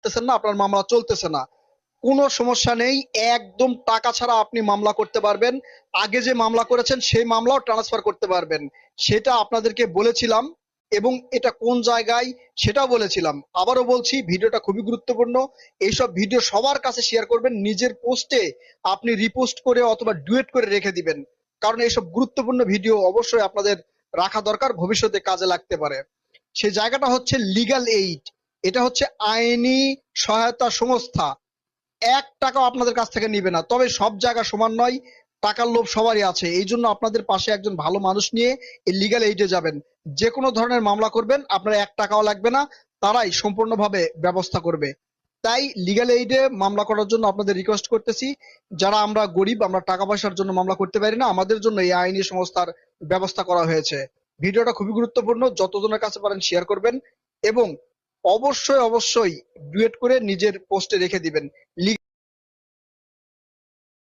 পারতেছেন না, আপনার মামলা চলতেছে না, কোনো সমস্যা নেই। একদম টাকা ছাড়া আপনি মামলা করতে পারবেন। আগে যে মামলা করেছেন সেই মামলাও ট্রান্সফার করতে পারবেন। সেটা আপনাদেরকে বলেছিলাম, এবং এটা কোন জায়গায় সেটাও বলেছিলাম। আবারও বলছি, ভিডিওটা খুবই গুরুত্বপূর্ণ। এইসব ভিডিও সবার কাছে শেয়ার করবেন, নিজের পোস্টে আপনি রিপোস্ট করে অথবা ডুয়েট করে রেখে দিবেন, কারণ এইসব গুরুত্বপূর্ণ ভিডিও অবশ্যই আপনাদের রাখা দরকার, ভবিষ্যতে কাজে লাগতে পারে। সেই জায়গাটা হচ্ছে লিগ্যাল এইড। এটা হচ্ছে আইনি সহায়তা সংস্থা। এক টাকাও আপনাদের কাছ থেকে নিবে না, তবে সব জায়গা সমান নয়, টাকার লোভ সবারই আছে। এই জন্য আপনাদের পাশে একজন ভালো মানুষ নিয়ে এই লিগ্যাল এইডে যাবেন। যে কোনো ধরনের মামলা করবেন, আপনার এক টাকাও লাগবে না, তারাই সম্পূর্ণভাবে ব্যবস্থা করবে। তাই লিগ্যাল এইডে মামলা করার জন্য আপনাদের রিকোয়েস্ট করতেছি, যারা আমরা গরিব, আমরা টাকা পয়সার জন্য মামলা করতে পারি না, আমাদের জন্য এই আইনি সংস্থার ব্যবস্থা করা হয়েছে। ভিডিওটা খুবই গুরুত্বপূর্ণ, যতজনের কাছে পারেন শেয়ার করবেন, এবং অবশ্যই অবশ্যই ডুয়েট করে নিজের পোস্টে রেখে দিবেন।